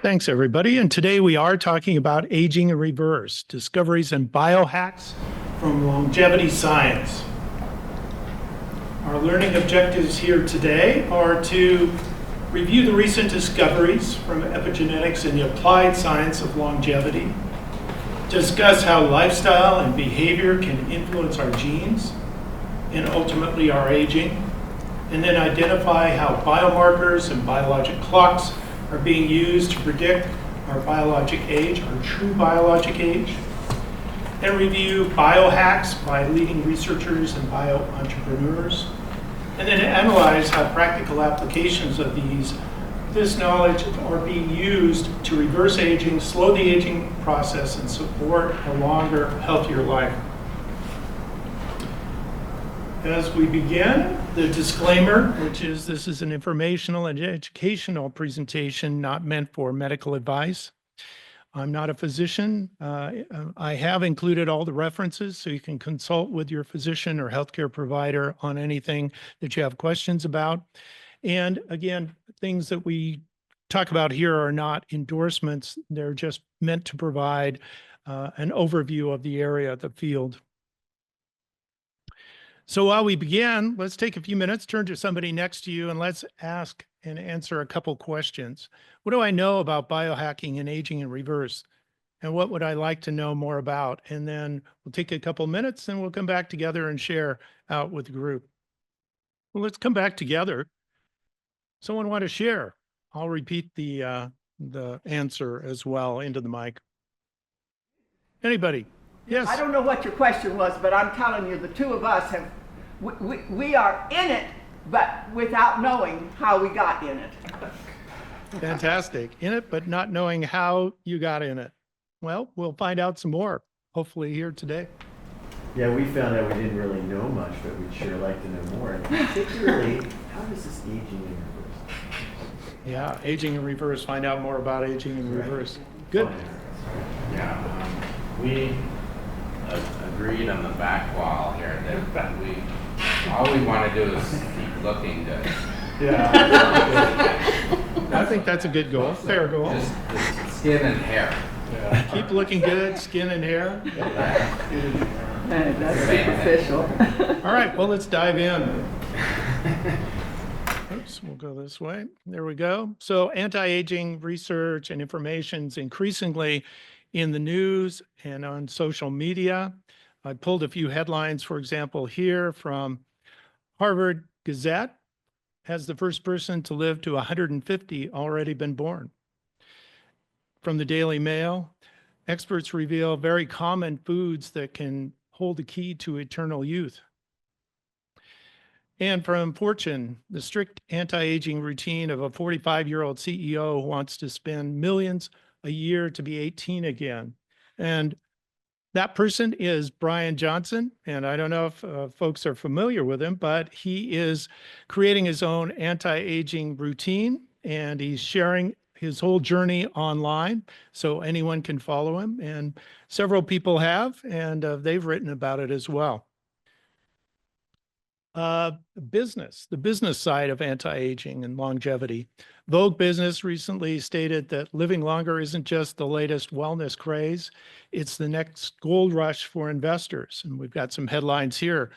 Thanks, everybody. And today we are talking about aging in reverse, discoveries and biohacks from longevity science. Our learning objectives here today are to review the recent discoveries from epigenetics in the applied science of longevity, discuss how lifestyle and behavior can influence our genes and ultimately our aging, and then identify how biomarkers and biologic clocks are being used to predict our biologic age, our true biologic age, and review biohacks by leading researchers and bio-entrepreneurs, and then analyze how practical applications of this knowledge are being used to reverse aging, slow the aging process, and support a longer, healthier life. As we begin, the disclaimer, which is this is an informational and educational presentation not meant for medical advice. I'm not a physician. I have included all the references so you can consult with your physician or healthcare provider on anything that you have questions about. And again, things that we talk about here are not endorsements. They're just meant to provide an overview of the area, the field. So while we begin, let's take a few minutes, turn to somebody next to you, and let's ask and answer a couple questions. What do I know about biohacking and aging in reverse? And what would I like to know more about? And then we'll take a couple minutes and we'll come back together and share out with the group. Well, let's come back together. Someone want to share? I'll repeat the answer as well into the mic. Anybody? Yes. I don't know what your question was, but I'm telling you, the two of us have, we are in it, but without knowing how we got in it. Fantastic. In it, but not knowing how you got in it. Well, we'll find out some more, hopefully here today. Yeah, we found out we didn't really know much, but we'd sure like to know more. And particularly, how does this aging in reverse? Yeah, aging in reverse. Find out more about aging in reverse. Good. Yeah, we agreed on the back wall here that all we want to do is keep looking good. Yeah. I think that's a good goal, fair goal. Just skin and hair. Yeah. Keep looking good, skin and hair. That's superficial. All right, well, let's dive in. Oops, we'll go this way. There we go. So anti-aging research and information is increasingly in the news and on social media. I pulled a few headlines, for example, here from Harvard Gazette. Has the first person to live to 150 already been born? From the Daily Mail, experts reveal very common foods that can hold the key to eternal youth. And from Fortune, the strict anti-aging routine of a 45-year-old CEO who wants to spend millions a year to be 18 again. And that person is Brian Johnson. And I don't know if folks are familiar with him, but he is creating his own anti-aging routine and he's sharing his whole journey online so anyone can follow him. And several people have, and they've written about it as well. The business side of anti-aging and longevity. Vogue Business recently stated that living longer isn't just the latest wellness craze, it's the next gold rush for investors. And we've got some headlines here.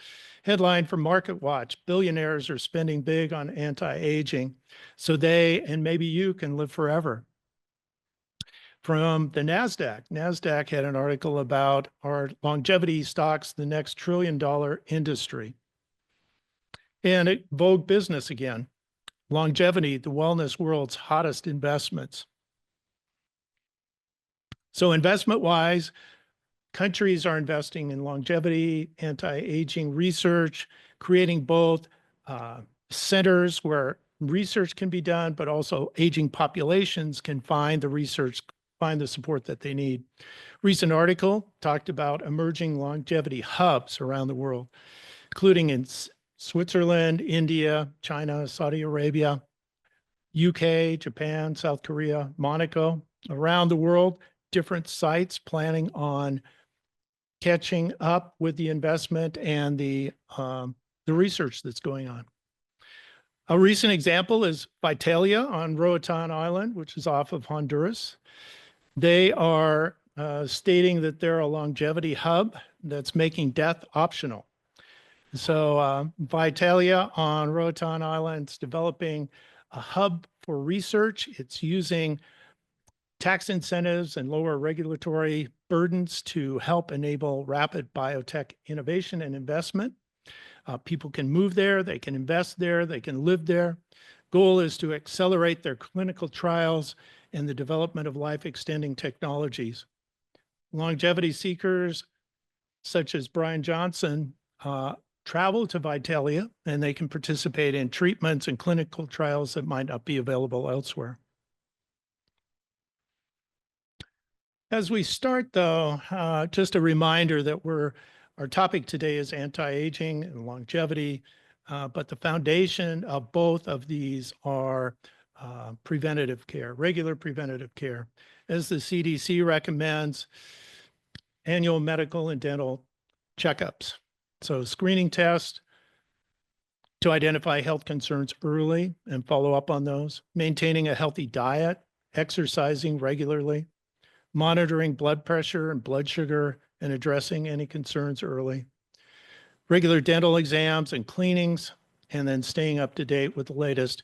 Headline from MarketWatch, billionaires are spending big on anti-aging so they and maybe you can live forever. From the NASDAQ had an article about our longevity stocks, the next trillion-dollar industry. And at Vogue Business again, longevity, the wellness world's hottest investments. So investment-wise, countries are investing in longevity, anti-aging research, creating both centers where research can be done, but also aging populations can find the research, find the support that they need. Recent article talked about emerging longevity hubs around the world, including in Switzerland, India, China, Saudi Arabia, UK, Japan, South Korea, Monaco, around the world, different sites planning on catching up with the investment and the research that's going on. A recent example is Vitalia on Roatan Island, which is off of Honduras. They are stating that they're a longevity hub that's making death optional. So Vitalia on Roatan Island is developing a hub for research. It's using tax incentives and lower regulatory burdens to help enable rapid biotech innovation and investment. People can move there, they can invest there, they can live there. Goal is to accelerate their clinical trials and the development of life-extending technologies. Longevity seekers, such as Brian Johnson, travel to Vitalia, and they can participate in treatments and clinical trials that might not be available elsewhere. As we start, though, just a reminder that our topic today is anti-aging and longevity, but the foundation of both of these are preventative care, regular preventative care. As the CDC recommends, annual medical and dental checkups. So screening tests to identify health concerns early and follow up on those, maintaining a healthy diet, exercising regularly, monitoring blood pressure and blood sugar, and addressing any concerns early, regular dental exams and cleanings, and then staying up to date with the latest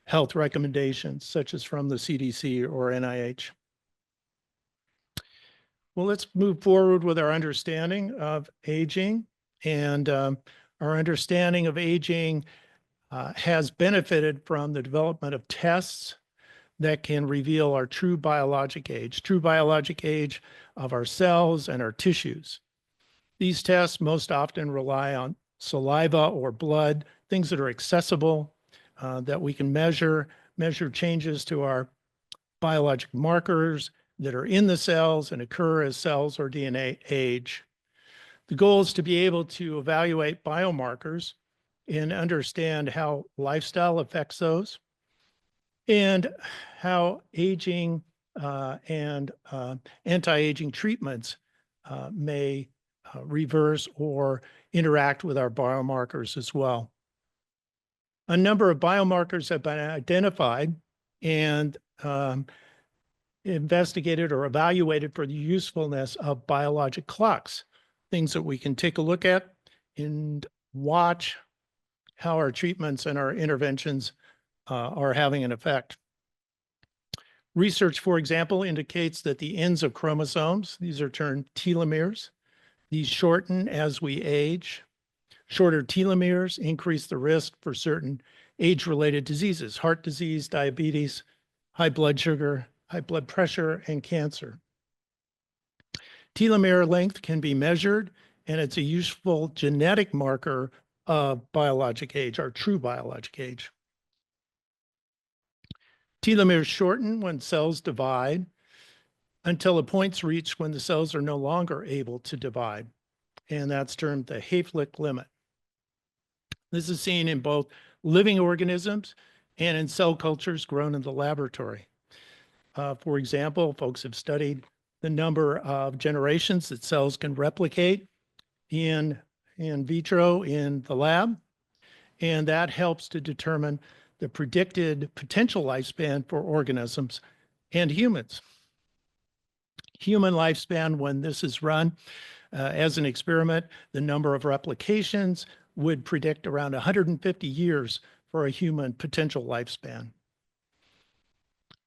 health recommendations, such as from the CDC or NIH. Well, let's move forward with our understanding of aging. And our understanding of aging has benefited from the development of tests that can reveal our true biologic age of our cells and our tissues. These tests most often rely on saliva or blood, things that are accessible, that we can measure changes to our biologic markers that are in the cells and occur as cells or DNA age. The goal is to be able to evaluate biomarkers and understand how lifestyle affects those and how aging and anti-aging treatments may reverse or interact with our biomarkers as well. A number of biomarkers have been identified and investigated or evaluated for the usefulness of biologic clocks, things that we can take a look at and watch how our treatments and our interventions are having an effect. Research, for example, indicates that the ends of chromosomes, these are termed telomeres, these shorten as we age. Shorter telomeres increase the risk for certain age-related diseases, heart disease, diabetes, high blood sugar, high blood pressure, and cancer. Telomere length can be measured, and it's a useful genetic marker of biologic age, our true biologic age. Telomeres shorten when cells divide until a point's reached when the cells are no longer able to divide, and that's termed the Hayflick limit. This is seen in both living organisms and in cell cultures grown in the laboratory. For example, folks have studied the number of generations that cells can replicate in vitro in the lab, and that helps to determine the predicted potential lifespan for organisms and humans. Human lifespan, when this is run as an experiment, the number of replications would predict around 150 years for a human potential lifespan.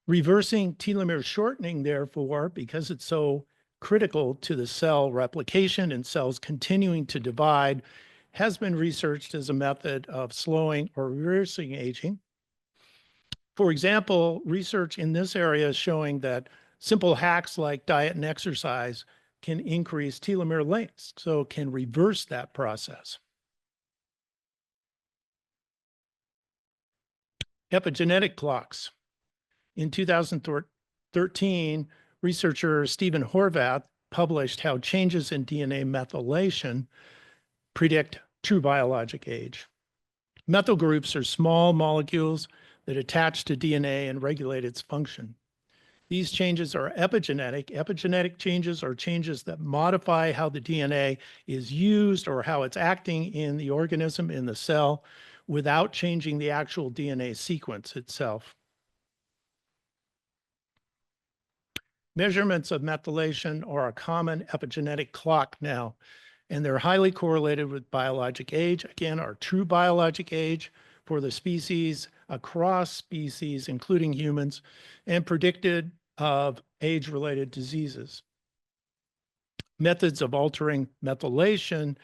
Reversing telomere shortening, therefore, because it's so critical to the cell replication and cells continuing to divide, has been researched as a method of slowing or reversing aging. For example, research in this area is showing that simple hacks like diet and exercise can increase telomere lengths, so can reverse that process. Epigenetic clocks. In 2013, researcher Stephen Horvath published how changes in DNA methylation predict true biologic age. Methyl groups are small molecules that attach to DNA and regulate its function. These changes are epigenetic. Epigenetic changes are changes that modify how the DNA is used or how it's acting in the organism, in the cell, without changing the actual DNA sequence itself. Measurements of methylation are a common epigenetic clock now, and they're highly correlated with biologic age. Again, our true biologic age for the species, across species, including humans, and predicted of age-related diseases. Methods of altering methylation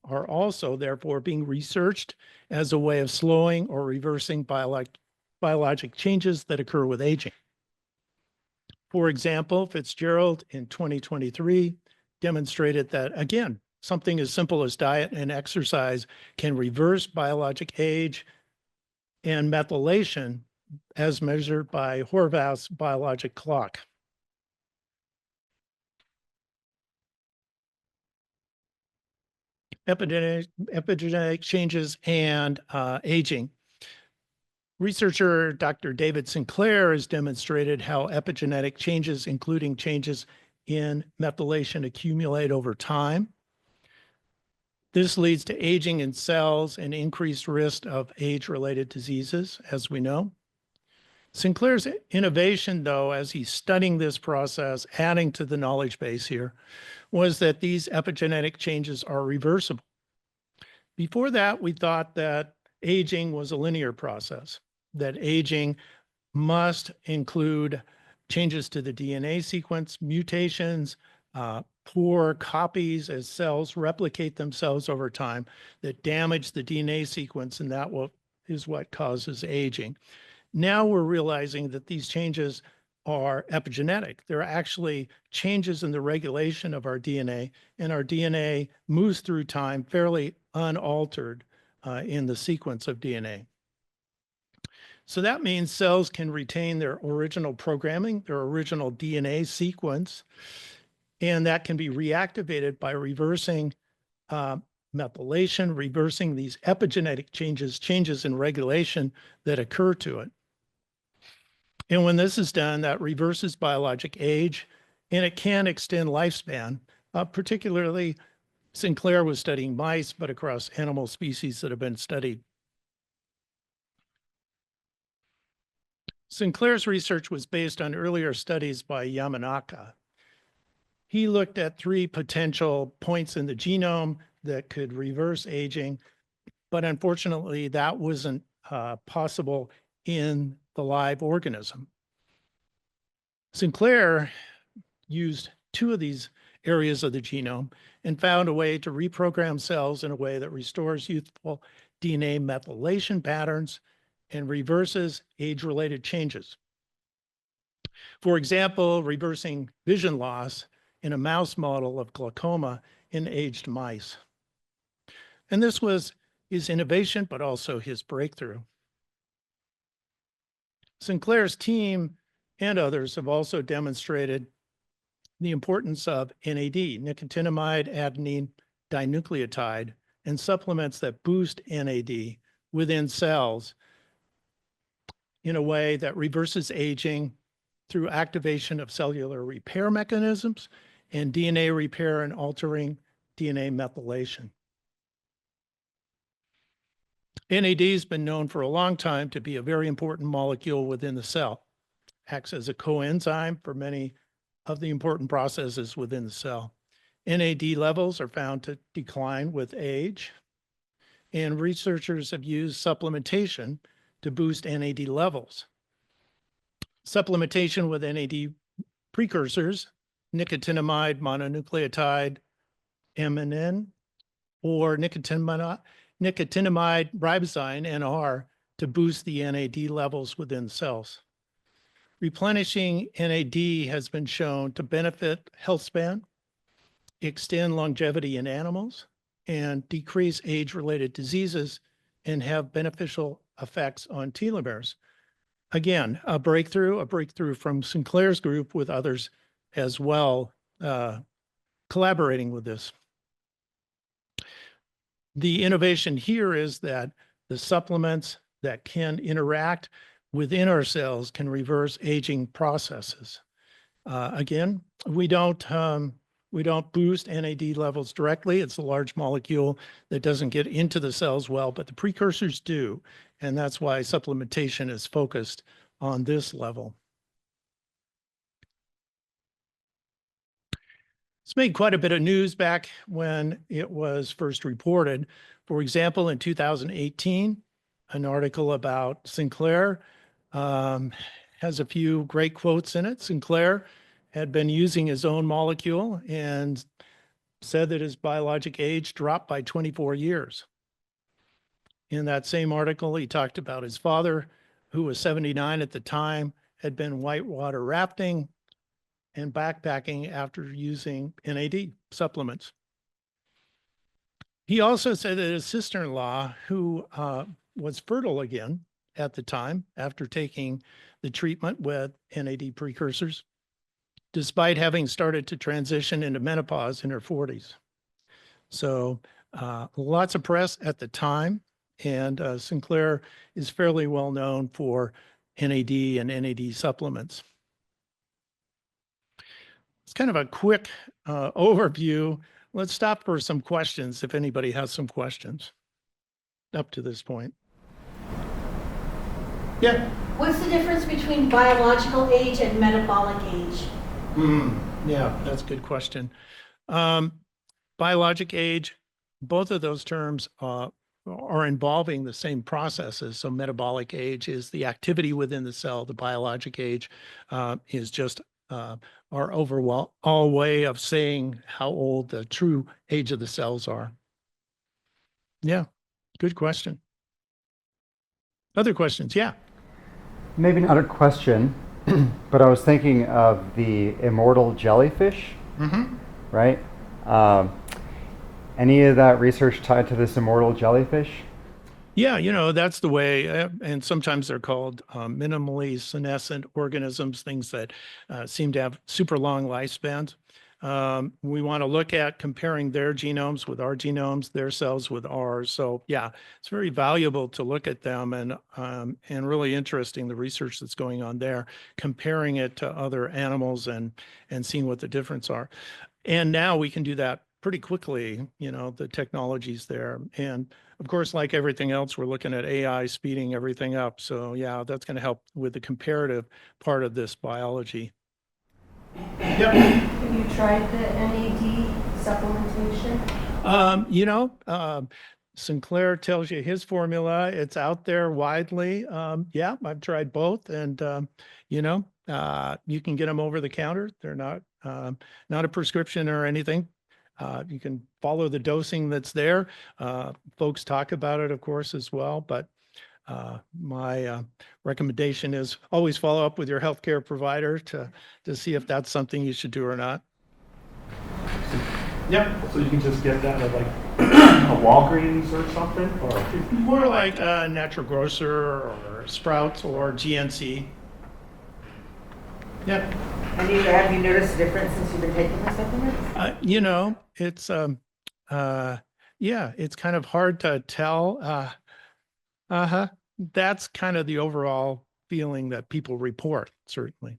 are also therefore being researched as a way of slowing or reversing biologic changes that occur with aging. For example, Fitzgerald in 2023 demonstrated that, again, something as simple as diet and exercise can reverse biologic age and methylation as measured by Horvath's biologic clock. Epigenetic changes and aging. Researcher Dr. David Sinclair has demonstrated how epigenetic changes, including changes in methylation, accumulate over time. This leads to aging in cells and increased risk of age-related diseases, as we know. Sinclair's innovation, though, as he's studying this process, adding to the knowledge base here, was that these epigenetic changes are reversible. Before that, we thought that aging was a linear process, that aging must include changes to the DNA sequence, mutations, poor copies as cells replicate themselves over time that damage the DNA sequence, and that is what causes aging. Now we're realizing that these changes are epigenetic. They're actually changes in the regulation of our DNA, and our DNA moves through time fairly unaltered in the sequence of DNA. So that means cells can retain their original programming, their original DNA sequence, and that can be reactivated by reversing methylation, reversing these epigenetic changes in regulation that occur to it. And when this is done, that reverses biologic age, and it can extend lifespan. Particularly, Sinclair was studying mice, but across animal species that have been studied. Sinclair's research was based on earlier studies by Yamanaka. He looked at 3 potential points in the genome that could reverse aging, but unfortunately, that wasn't possible in the live organism. Sinclair used 2 of these areas of the genome and found a way to reprogram cells in a way that restores youthful DNA methylation patterns and reverses age-related changes. For example, reversing vision loss in a mouse model of glaucoma in aged mice. And this was his innovation, but also his breakthrough. Sinclair's team and others have also demonstrated the importance of NAD, nicotinamide adenine dinucleotide, and supplements that boost NAD within cells in a way that reverses aging through activation of cellular repair mechanisms and DNA repair and altering DNA methylation. NAD has been known for a long time to be a very important molecule within the cell. Acts as a coenzyme for many of the important processes within the cell. NAD levels are found to decline with age, and researchers have used supplementation to boost NAD levels. Supplementation with NAD precursors, nicotinamide mononucleotide MNN, or nicotinamide ribosine NR to boost the NAD levels within cells. Replenishing NAD has been shown to benefit health span, extend longevity in animals, and decrease age-related diseases and have beneficial effects on telomeres. Again, a breakthrough from Sinclair's group with others as well, collaborating with this. The innovation here is that the supplements that can interact within our cells can reverse aging processes. Again, we don't We don't boost NAD levels directly. It's a large molecule that doesn't get into the cells well, but the precursors do. And that's why supplementation is focused on this level. It's made quite a bit of news back when it was first reported. For example, in 2018, an article about Sinclair has a few great quotes in it. Sinclair had been using his own molecule and said that his biologic age dropped by 24 years. In that same article, he talked about his father, who was 79 at the time, had been whitewater rafting and backpacking after using NAD supplements. He also said that his sister-in-law, who was fertile again at the time after taking the treatment with NAD precursors, despite having started to transition into menopause in her 40s. So lots of press at the time, and Sinclair is fairly well known for NAD and NAD supplements. It's kind of a quick overview. Let's stop for some questions if anybody has some questions up to this point. Yeah. What's the difference between biological age and metabolic age? Yeah, that's a good question. Biologic age, both of those terms are involving the same processes. So metabolic age is the activity within the cell. The biologic age is just our overall way of saying how old the true age of the cells are. Yeah, good question. Other questions? Yeah. Maybe not a question, but I was thinking of the immortal jellyfish, right? Any of that research tied to this immortal jellyfish? Yeah, you know, that's the way, and sometimes they're called minimally senescent organisms, things that seem to have super long lifespans. We want to look at comparing their genomes with our genomes, their cells with ours. So yeah, it's very valuable to look at them, and really interesting, the research that's going on there, comparing it to other animals and seeing what the difference are. And now we can do that pretty quickly, you know, the technology's there. And of course, like everything else, we're looking at AI speeding everything up. So yeah, that's going to help with the comparative part of this biology. Yep. Have you tried the NAD supplementation? You know, Sinclair tells you his formula. It's out there widely. Yeah, I've tried both, and you know, you can get them over the counter. They're not a prescription or anything. You can follow the dosing that's there. Folks talk about it, of course, as well. But my recommendation is always follow up with your healthcare provider to see if that's something you should do or not. Yep. So you can just get that at like a Walgreens or something, or More like a Natural Grocer or Sprouts or GNC. Yep. And have you noticed a difference since you've been taking the supplements? You know, it's yeah, it's kind of hard to tell. That's kind of the overall feeling that people report, certainly.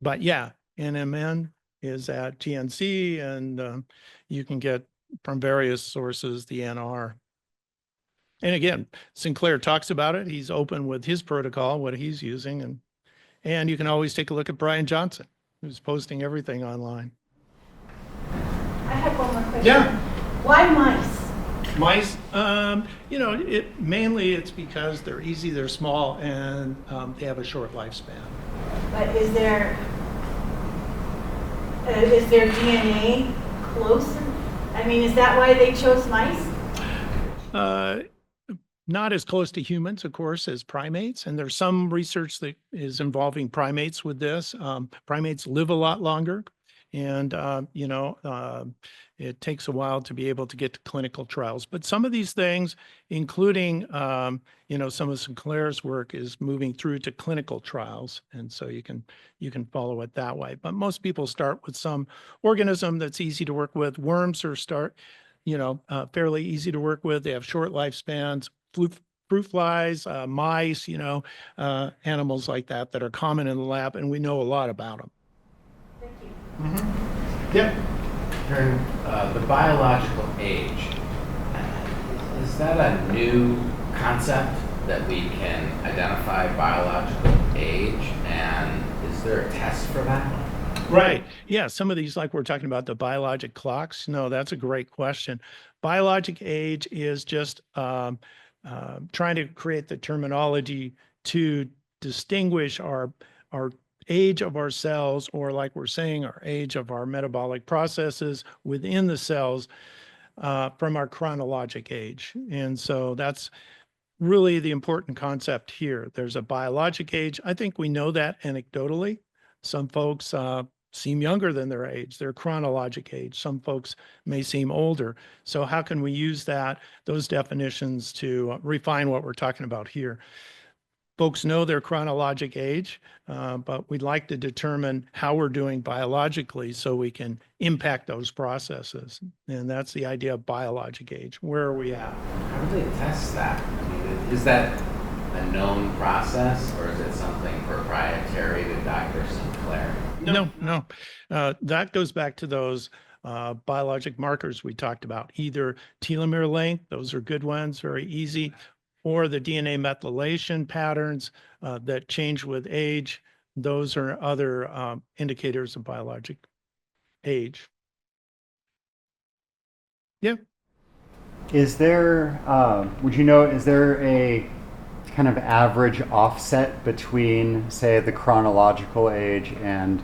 But yeah, NMN is at GNC, and you can get from various sources the NR. And again, Sinclair talks about it. He's open with his protocol, what he's using, and you can always take a look at Brian Johnson, who's posting everything online. I have one more question. Yeah. Why mice? Mice, you know, it's because they're easy, they're small, and they have a short lifespan. But is there DNA close? I mean, is that why they chose mice? Not as close to humans, of course, as primates. And there's some research that is involving primates with this. Primates live a lot longer. And, you know, it takes a while to be able to get to clinical trials. But some of these things, including, you know, some of Sinclair's work is moving through to clinical trials. And so you can follow it that way. But most people start with some organism that's easy to work with. Worms are fairly easy to work with. They have short lifespans. Fruit flies, mice, you know, animals like that are common in the lab, and we know a lot about them. Thank you. Yep. During the biological age, is that a new concept that we can identify biological age, and is there a test for that? Right. Yeah. Some of these, like we're talking about the biologic clocks. No, that's a great question. Biologic age is just trying to create the terminology to distinguish our age of our cells, or like we're saying, our age of our metabolic processes within the cells from our chronologic age. And so that's really the important concept here. There's a biologic age. I think we know that anecdotally. Some folks seem younger than their age, their chronologic age. Some folks may seem older. So how can we use those definitions to refine what we're talking about here? Folks know their chronologic age, but we'd like to determine how we're doing biologically so we can impact those processes. And that's the idea of biologic age. Where are we at? How do they test that? I mean, is that a known process, or is it something proprietary to Dr. Sinclair? No. That goes back to those biologic markers we talked about, either telomere length, those are good ones, very easy, or the DNA methylation patterns that change with age. Those are other indicators of biologic age. Yeah. Is there, would you know, is there a kind of average offset between, say, the chronological age and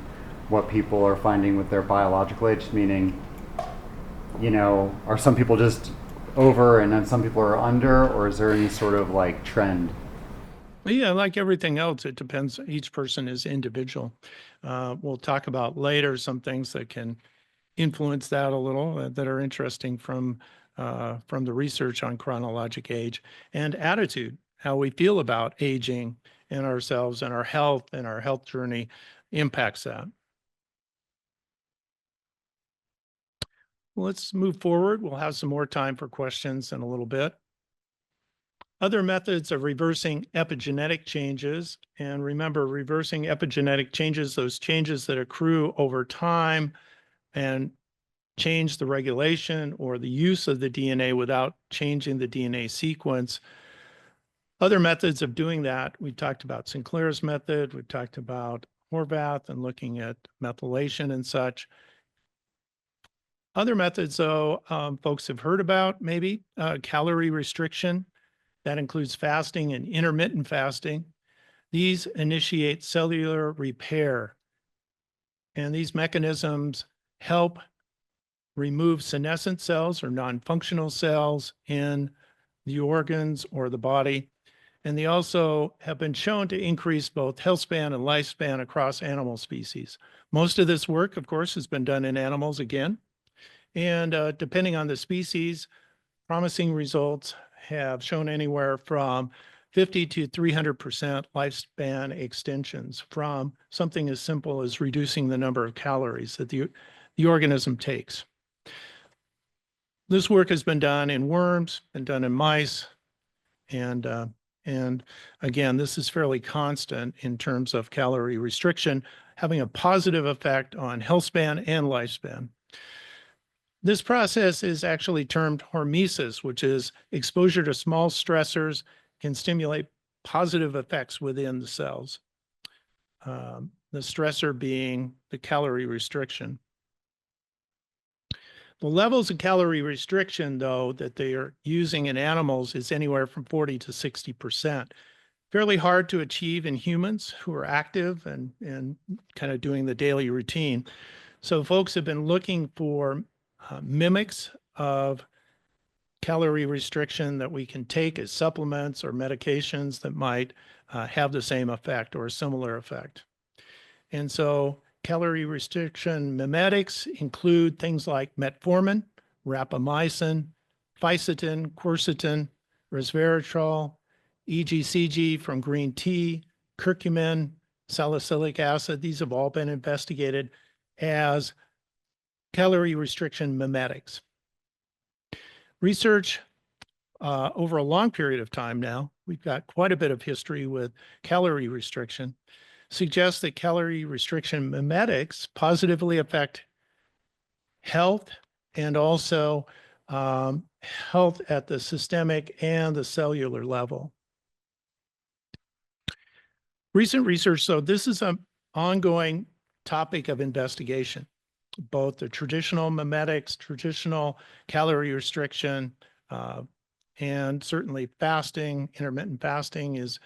what people are finding with their biological age? Meaning, you know, are some people just over and then some people are under, or is there any sort of like trend? Yeah, like everything else, it depends. Each person is individual. We'll talk about later some things that can influence that a little that are interesting from the research on chronologic age and attitude, how we feel about aging and ourselves and our health journey impacts that. Let's move forward. We'll have some more time for questions in a little bit. Other methods of reversing epigenetic changes, and remember, reversing epigenetic changes, those changes that accrue over time and change the regulation or the use of the DNA without changing the DNA sequence. Other methods of doing that, we talked about Sinclair's method, we talked about Horvath and looking at methylation and such. Other methods, though, folks have heard about maybe calorie restriction. That includes fasting and intermittent fasting. These initiate cellular repair, and these mechanisms help remove senescent cells or non-functional cells in the organs or the body. And they also have been shown to increase both health span and lifespan across animal species. Most of this work, of course, has been done in animals again. And depending on the species, promising results have shown anywhere from 50 to 300% lifespan extensions from something as simple as reducing the number of calories that the organism takes. This work has been done in worms, been done in mice, and again, this is fairly constant in terms of calorie restriction, having a positive effect on health span and lifespan. This process is actually termed hormesis, which is exposure to small stressors can stimulate positive effects within the cells. The stressor being the calorie restriction. The levels of calorie restriction, though, that they are using in animals is anywhere from 40 to 60%. Fairly hard to achieve in humans who are active and kind of doing the daily routine. So folks have been looking for mimics of calorie restriction that we can take as supplements or medications that might have the same effect or a similar effect. And so calorie restriction mimetics include things like metformin, rapamycin, fisetin, quercetin, resveratrol, EGCG from green tea, curcumin, salicylic acid. These have all been investigated as calorie restriction mimetics. Research over a long period of time now, we've got quite a bit of history with calorie restriction. suggests that calorie restriction mimetics positively affect health and also health at the systemic and the cellular level. Recent research, so this is an ongoing topic of investigation. Both the traditional mimetics, traditional calorie restriction, and certainly fasting, intermittent fasting is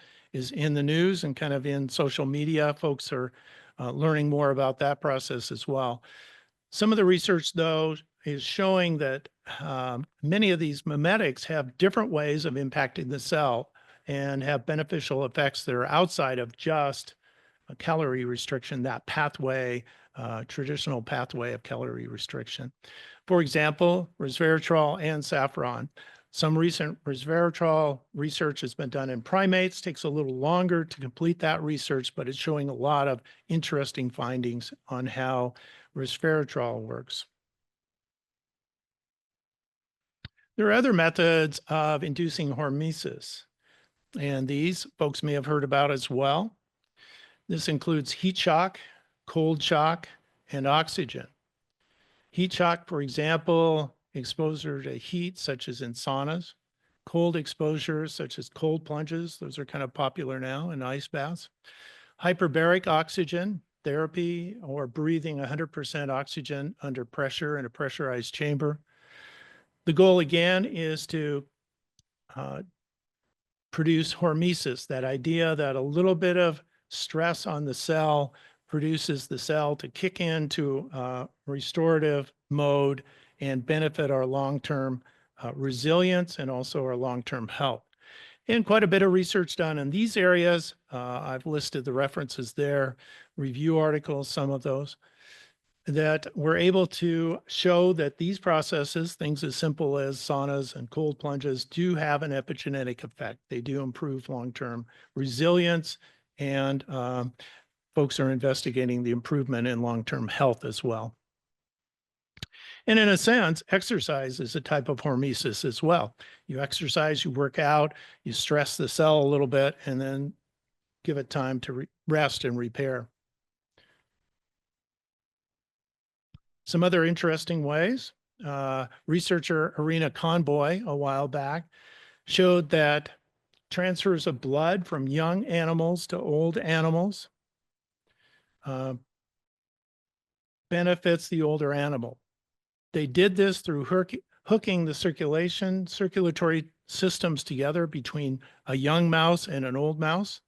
in the news and kind of in social media. Folks are learning more about that process as well. Some of the research, though, is showing that many of these mimetics have different ways of impacting the cell and have beneficial effects that are outside of just a calorie restriction, that pathway, traditional pathway of calorie restriction. For example, resveratrol and saffron. Some recent resveratrol research has been done in primates, takes a little longer to complete that research, but it's showing a lot of interesting findings on how resveratrol works. There are other methods of inducing hormesis, and these folks may have heard about as well. This includes heat shock, cold shock, and oxygen. Heat shock, for example, exposure to heat, such as in saunas. Cold exposure, such as cold plunges. Those are kind of popular now, and ice baths. Hyperbaric oxygen therapy, or breathing 100% oxygen under pressure in a pressurized chamber. The goal, again, is to produce hormesis, that idea that a little bit of stress on the cell produces the cell to kick into restorative mode and benefit our long-term resilience and also our long-term health. And quite a bit of research done in these areas. I've listed the references there, review articles, some of those, that we're able to show that these processes, things as simple as saunas and cold plunges, do have an epigenetic effect. They do improve long-term resilience, and folks are investigating the improvement in long-term health as well. And in a sense, exercise is a type of hormesis as well. You exercise, you work out, you stress the cell a little bit, and then give it time to rest and repair. Some other interesting ways. Researcher Irina Conboy a while back showed that transfers of blood from young animals to old animals benefits the older animal. They did this through hooking the circulatory systems together between a young mouse and an old mouse.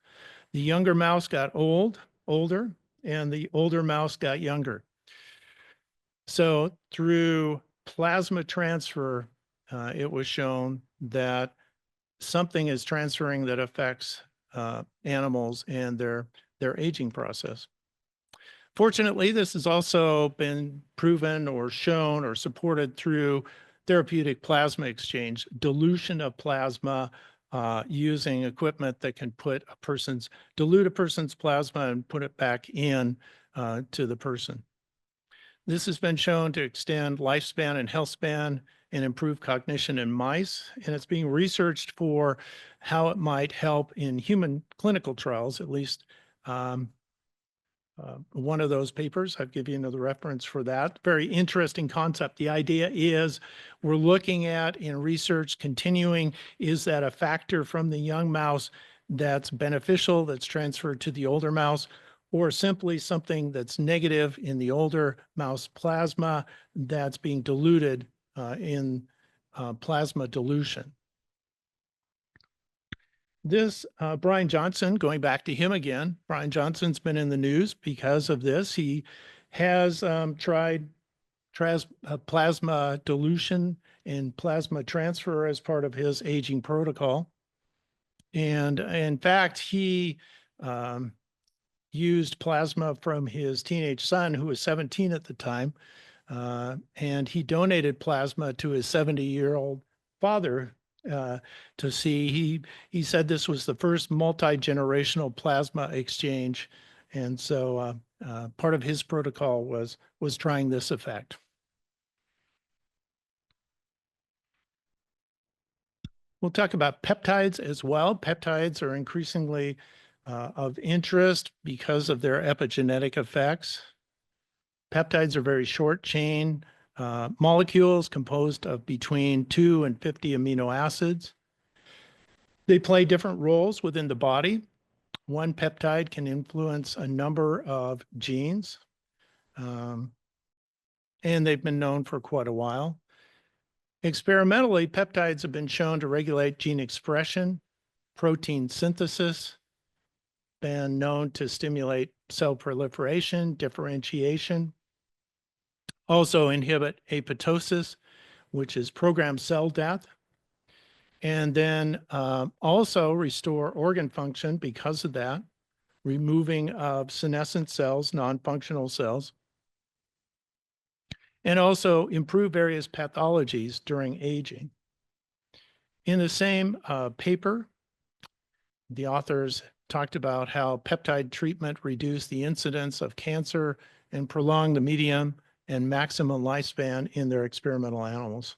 The younger mouse got older, and the older mouse got younger. So through plasma transfer, it was shown that something is transferring that affects animals and their aging process. Fortunately, this has also been proven or shown or supported through therapeutic plasma exchange, dilution of plasma using equipment that can dilute a person's plasma and put it back in to the person. This has been shown to extend lifespan and health span and improve cognition in mice, and it's being researched for how it might help in human clinical trials, at least one of those papers. I'll give you another reference for that. Very interesting concept. The idea is we're looking at in research continuing, is that a factor from the young mouse that's beneficial, that's transferred to the older mouse, or simply something that's negative in the older mouse plasma that's being diluted in plasma dilution. This, Brian Johnson, going back to him again, Brian Johnson's been in the news because of this. He has tried plasma dilution and plasma transfer as part of his aging protocol. And in fact, he used plasma from his teenage son, who was 17 at the time, and he donated plasma to his 70-year-old father to see. He said this was the first multi-generational plasma exchange, and so part of his protocol was trying this effect. We'll talk about peptides as well. Peptides are increasingly of interest because of their epigenetic effects. Peptides are very short chain molecules composed of between 2 and 50 amino acids. They play different roles within the body. One peptide can influence a number of genes, and they've been known for quite a while. Experimentally, peptides have been shown to regulate gene expression, protein synthesis, been known to stimulate cell proliferation, differentiation, also inhibit apoptosis, which is programmed cell death, and then also restore organ function because of that, removing of senescent cells, non-functional cells, and also improve various pathologies during aging. In the same paper, the authors talked about how peptide treatment reduced the incidence of cancer and prolonged the medium and maximum lifespan in their experimental animals.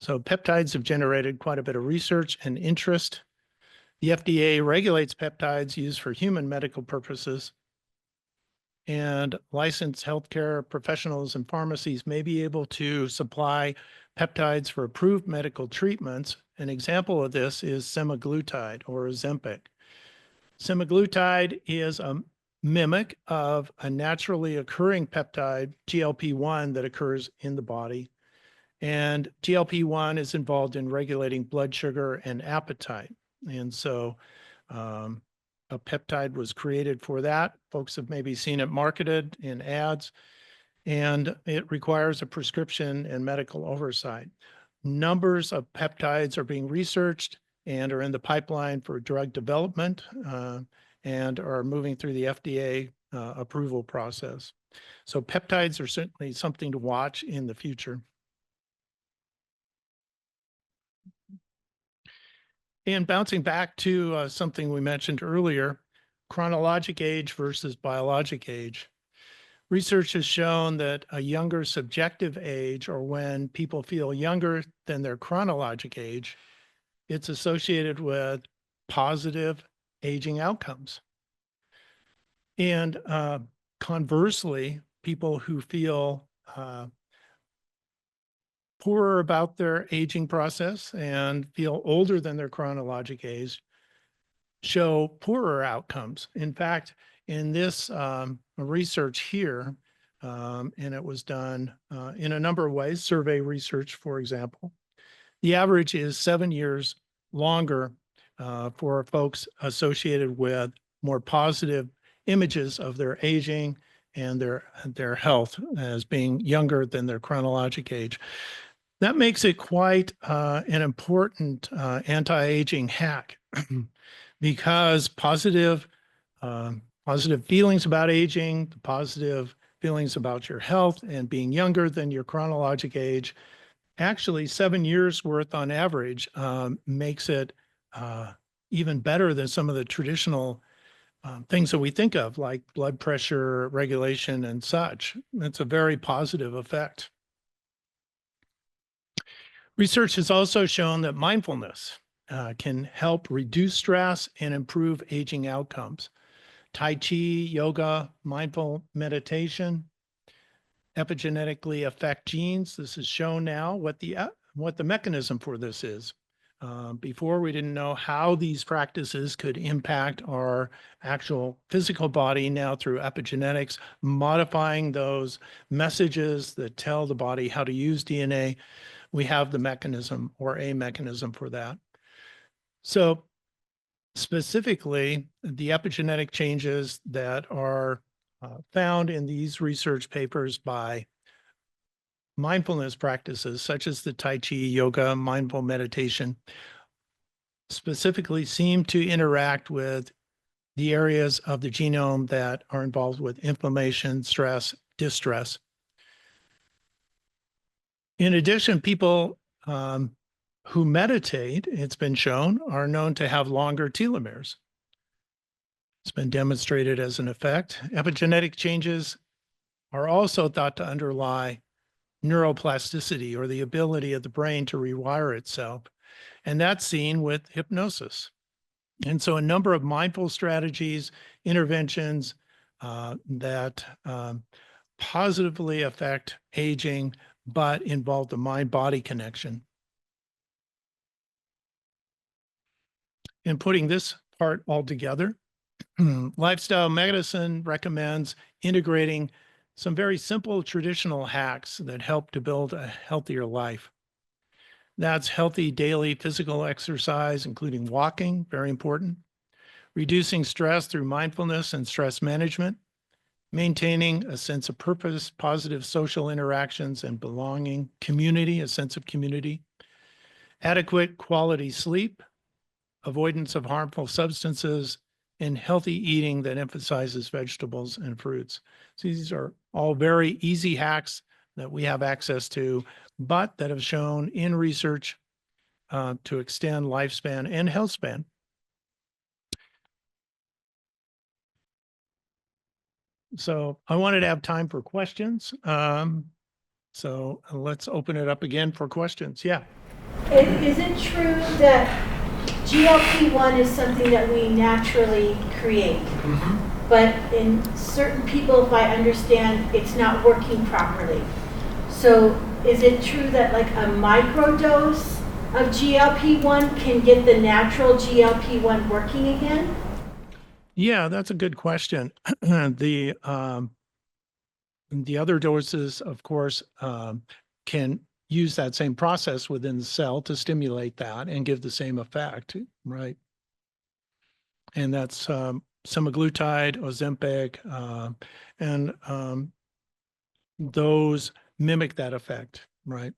So peptides have generated quite a bit of research and interest. The FDA regulates peptides used for human medical purposes, and licensed healthcare professionals and pharmacies may be able to supply peptides for approved medical treatments. An example of this is semaglutide or Ozempic. Semaglutide is a mimic of a naturally occurring peptide, GLP-1, that occurs in the body. And GLP-1 is involved in regulating blood sugar and appetite. And so a peptide was created for that. Folks have maybe seen it marketed in ads, and it requires a prescription and medical oversight. Numbers of peptides are being researched and are in the pipeline for drug development and are moving through the FDA approval process. So peptides are certainly something to watch in the future. And bouncing back to something we mentioned earlier, chronologic age versus biologic age. Research has shown that a younger subjective age, or when people feel younger than their chronologic age, it's associated with positive aging outcomes. And conversely, people who feel poorer about their aging process and feel older than their chronologic age show poorer outcomes. In fact, in this research here, and it was done in a number of ways, survey research, for example, the average is 7 years longer for folks associated with more positive images of their aging and their health as being younger than their chronologic age. That makes it quite an important anti-aging hack because positive feelings about aging, the positive feelings about your health and being younger than your chronologic age, actually 7 years worth on average makes it even better than some of the traditional things that we think of, like blood pressure regulation and such. It's a very positive effect. Research has also shown that mindfulness can help reduce stress and improve aging outcomes. Tai Chi, yoga, mindful meditation epigenetically affect genes. This is shown now what the mechanism for this is. Before, we didn't know how these practices could impact our actual physical body. Now, through epigenetics, modifying those messages that tell the body how to use DNA, we have the mechanism or a mechanism for that. So specifically, the epigenetic changes that are found in these research papers by mindfulness practices, such as the Tai Chi, yoga, mindful meditation, specifically seem to interact with the areas of the genome that are involved with inflammation, stress, distress. In addition, people who meditate, it's been shown, are known to have longer telomeres. It's been demonstrated as an effect. Epigenetic changes are also thought to underlie neuroplasticity, or the ability of the brain to rewire itself. And that's seen with hypnosis. And so a number of mindful strategies, interventions that positively affect aging, but involve the mind-body connection. And putting this part all together, lifestyle medicine recommends integrating some very simple traditional hacks that help to build a healthier life. That's healthy daily physical exercise, including walking, very important, reducing stress through mindfulness and stress management, maintaining a sense of purpose, positive social interactions and belonging, community, a sense of community, adequate quality sleep, avoidance of harmful substances, and healthy eating that emphasizes vegetables and fruits. So these are all very easy hacks that we have access to, but that have shown in research to extend lifespan and health span. So I wanted to have time for questions. So let's open it up again for questions. Yeah. Is it true that GLP-1 is something that we naturally create? But in certain people, if I understand, it's not working properly. So is it true that like a microdose of GLP-1 can get the natural GLP-1 working again? Yeah, that's a good question. The other doses, of course, can use that same process within the cell to stimulate that and give the same effect, right? And that's semaglutide, Ozempic, and those mimic that effect, right?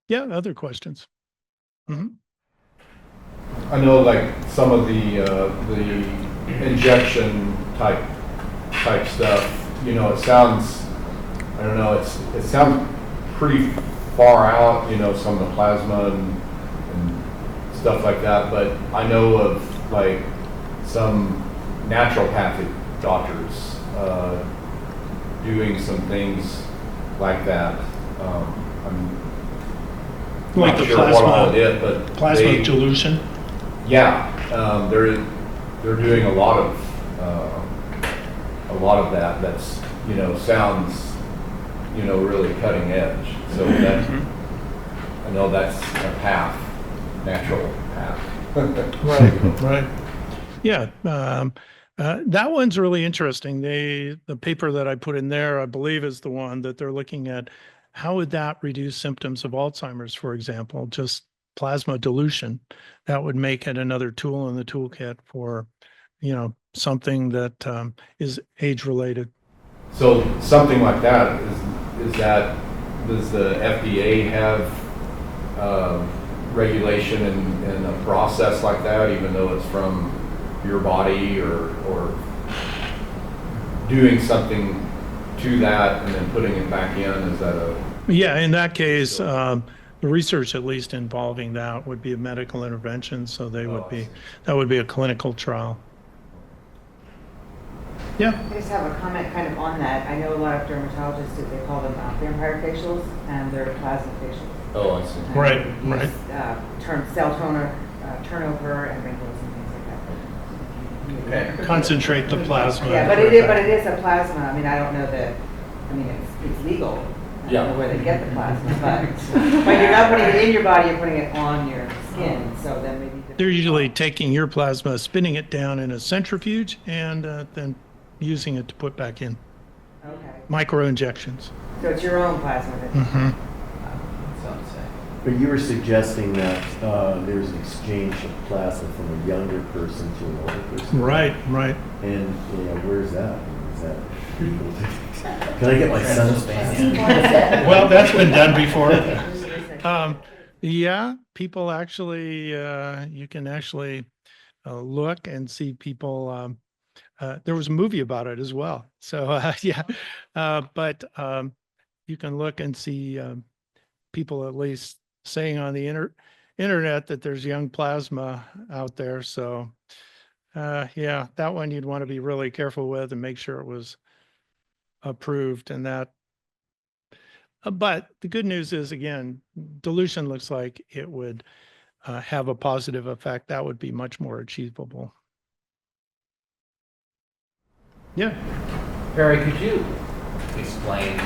Yeah, other questions? I know, like some of the injection type stuff. You know, it sounds, I don't know, it sounds pretty far out. You know, some of the plasma and stuff like that. But I know of like some naturopathic doctors doing some things like that. I'm Like not the sure what all it is, but plasma dilution? Yeah, they're doing a lot of that. That's, you know, sounds, you know, really cutting edge. So that I know that's a path, natural path. Right. Yeah, that one's really interesting. The paper that I put in there, I believe, is the one that they're looking at. How would that reduce symptoms of Alzheimer's, for example? Just plasma dilution. That would make it another tool in the toolkit for, you know, something that is age related. So something like that is that, does the FDA have regulation and a process like that, even though it's from your body, or doing something to that and then putting it back in? Is that a... Yeah, in that case, the research at least involving that would be a medical intervention. So they would be, that would be a clinical trial. Yeah. I just have a comment kind of on that. I know a lot of dermatologists, they call them vampire facials, and they're plasma facials. Oh, I see. And Right, they right. use, cell turnover and wrinkles and things like that. Okay. Concentrate the plasma. Yeah, but it is a plasma. I mean, I don't know that. I mean, it's legal. I don't know where they get the plasma, but you're not putting it in your body. You're putting it on your skin. So then maybe They're usually taking your plasma, spinning it down in a centrifuge, and then using it to put back in. Okay. Micro injections. So it's your own plasma. Then. Sounds safe. But you were suggesting that there's an exchange of plasma from a younger person to an older person. Right. And you know, where's that? Is that legal? Can I get my son's plasma? Well, that's been done before. Yeah, people actually, you can actually look and see people. There was a movie about it as well. So yeah, but you can look and see people at least saying on the internet that there's young plasma out there. So yeah, that one you'd want to be really careful with and make sure it was approved and that. But the good news is, again, dilution looks like it would have a positive effect, that would be much more achievable. Yeah. Barry, could you explain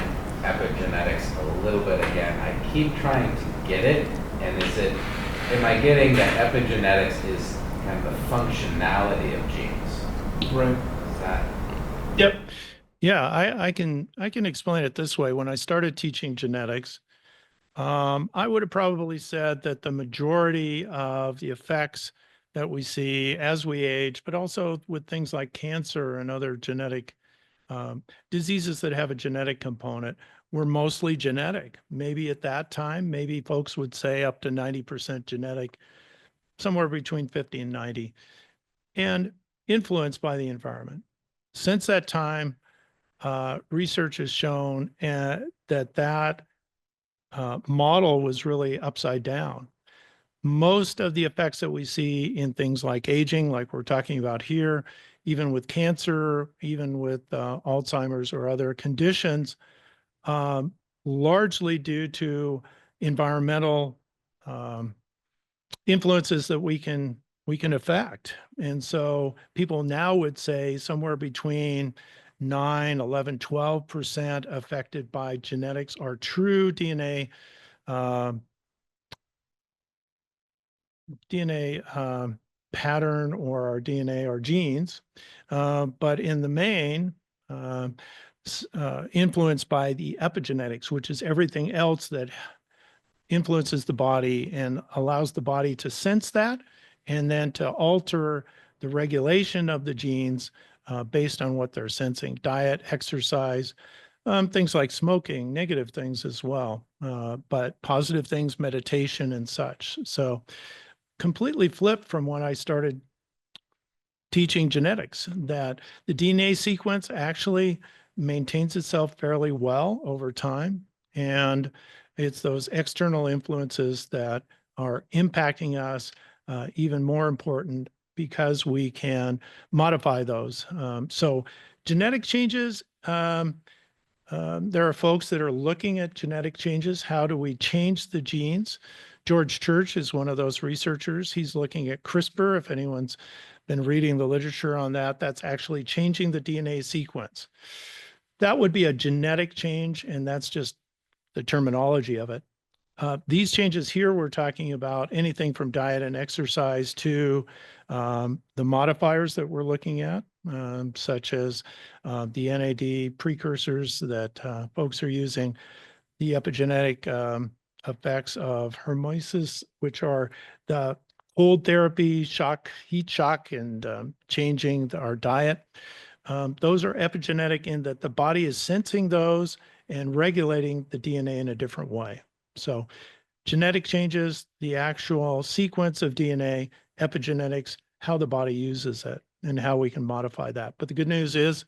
epigenetics a little bit again? I keep trying to get it, and am I getting that epigenetics is kind of the functionality of genes? Right. Is that? Yep. Yeah, I can explain it this way. When I started teaching genetics, I would have probably said that the majority of the effects that we see as we age, but also with things like cancer and other genetic diseases that have a genetic component, were mostly genetic. Maybe at that time, maybe folks would say up to 90% genetic, somewhere between 50 and 90, and influenced by the environment. Since that time, research has shown that model was really upside down. Most of the effects that we see in things like aging, like we're talking about here, even with cancer, even with Alzheimer's or other conditions, largely due to environmental influences that we can affect. And so people now would say somewhere between 9, 11, 12% affected by genetics are true DNA pattern, or our DNA, our genes, but in the main, influenced by the epigenetics, which is everything else that influences the body and allows the body to sense that, and then to alter the regulation of the genes based on what they're sensing. Diet, exercise, things like smoking, negative things as well, but positive things, meditation and such. So completely flipped from when I started teaching genetics, that the DNA sequence actually maintains itself fairly well over time. And it's those external influences that are impacting us even more important, because we can modify those. So genetic changes, there are folks that are looking at genetic changes. How do we change the genes? George Church is one of those researchers. He's looking at CRISPR. If anyone's been reading the literature on that, that's actually changing the DNA sequence. That would be a genetic change, and that's just the terminology of it. These changes here, we're talking about anything from diet and exercise to the modifiers that we're looking at, such as the NAD precursors that folks are using, the epigenetic effects of hormesis, which are the cold therapy, heat shock, and changing our diet. Those are epigenetic in that the body is sensing those and regulating the DNA in a different way. So genetic changes, the actual sequence of DNA, epigenetics, how the body uses it, and how we can modify that. But the good news is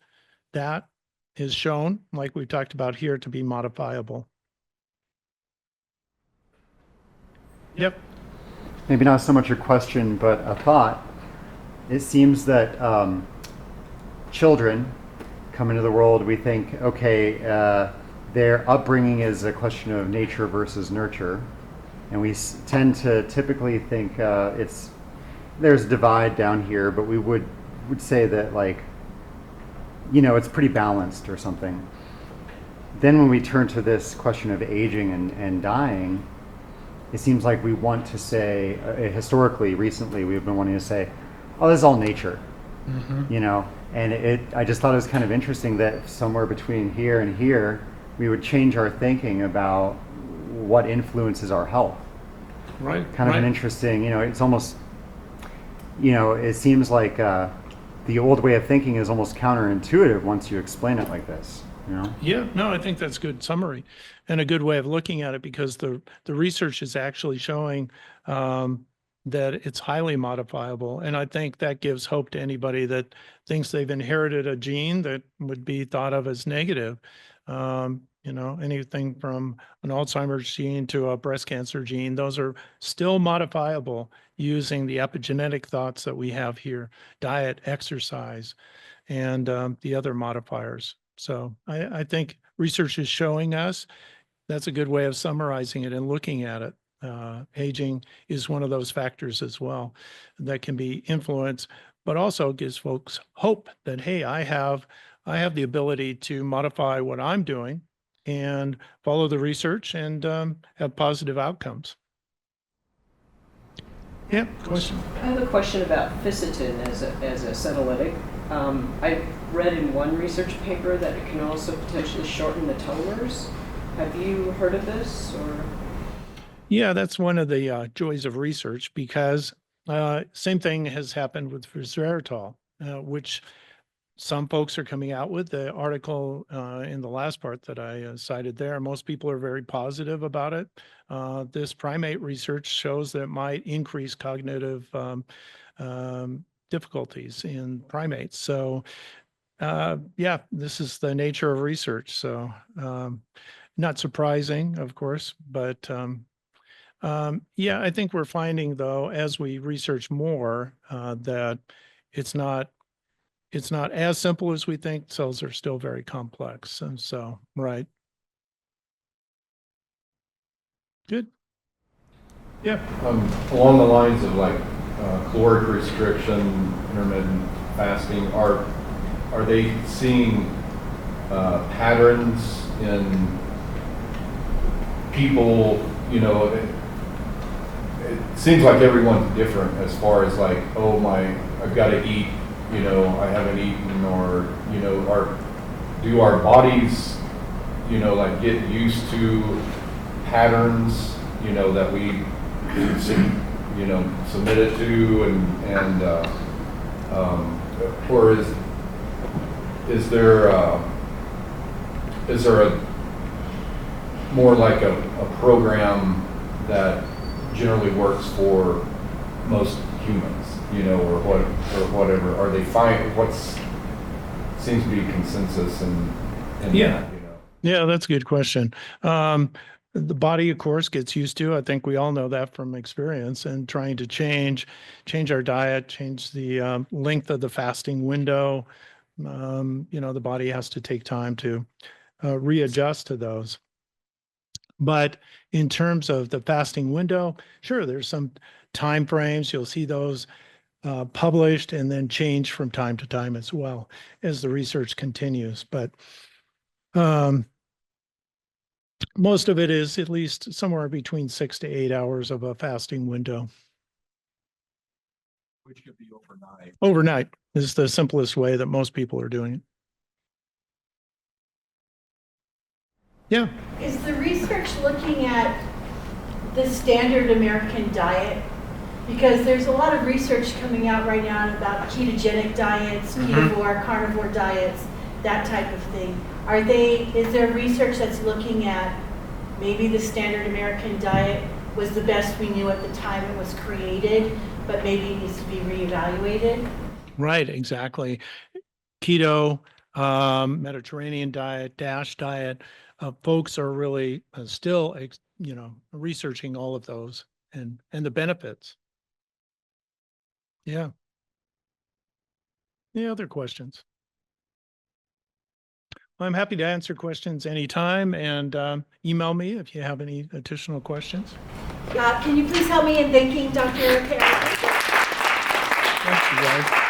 that is shown, like we talked about here, to be modifiable. Yep. Maybe not so much a question, but a thought. It seems that children come into the world, we think, okay, their upbringing is a question of nature versus nurture. And we tend to typically think there's a divide down here, but we would say that, like, you know, it's pretty balanced or something. Then when we turn to this question of aging and dying, it seems like we want to say, historically, recently, we've been wanting to say, oh, this is all nature, you know? And I just thought it was kind of interesting that somewhere between here and here, we would change our thinking about what influences our health. Right. Kind of an interesting, you know, it's almost, you know, it seems like the old way of thinking is almost counterintuitive once you explain it like this, you know? Yeah, no, I think that's a good summary and a good way of looking at it, because the research is actually showing that it's highly modifiable. And I think that gives hope to anybody that thinks they've inherited a gene that would be thought of as negative. You know, anything from an Alzheimer's gene to a breast cancer gene, those are still modifiable using the epigenetic thoughts that we have here, diet, exercise, and the other modifiers. So I think research is showing us that's a good way of summarizing it and looking at it. aging is one of those factors as well that can be influenced, but also gives folks hope that, hey, I have the ability to modify what I'm doing and follow the research and have positive outcomes. Yeah, question. I have a question about ficitin as a senolytic. I read in one research paper that it can also potentially shorten the telomers. Have you heard of this? Or Yeah, that's one of the joys of research, because same thing has happened with resveratrol, which some folks are coming out with. The article in the last part that I cited there, most people are very positive about it. This primate research shows that it might increase cognitive difficulties in primates. So yeah, this is the nature of research. So not surprising, of course, but yeah, I think we're finding, though, as we research more, that it's not as simple as we think. Cells are still very complex. And so, right. Good. Yeah. Along the lines of like caloric restriction, intermittent fasting, are they seeing patterns in people? You know, it seems like everyone's different as far as like, oh I've got to eat. You know, I haven't eaten, or you know, do our bodies, you know, like get used to patterns, you know, that we, you know, submitted to, or is there a more like a program that generally works for most humans, you know, or whatever? Are they fine? Seems to be consensus in Yeah. that, you know? Yeah, that's a good question. The body, of course, gets used to. I think we all know that from experience, and trying to change our diet, change the length of the fasting window. You know, the body has to take time to readjust to those. But in terms of the fasting window, sure, there's some time frames. You'll see those published and then change from time to time as well as the research continues. But most of it is at least somewhere between 6 to 8 hours of a fasting window. Which could be overnight. Overnight is the simplest way that most people are doing it. Yeah. Is the research looking at the standard American diet? Because there's a lot of research coming out right now about ketogenic diets, ketovore, carnivore diets, that type of thing. Is there research that's looking at maybe the standard American diet was the best we knew at the time it was created, but maybe it needs to be reevaluated? Right, exactly. Keto, Mediterranean diet, DASH diet, folks are really still, you know, researching all of those and the benefits. Yeah. Any other questions? I'm happy to answer questions anytime, and email me if you have any additional questions. Can you please help me in thanking Dr. Perry? Thanks, you guys.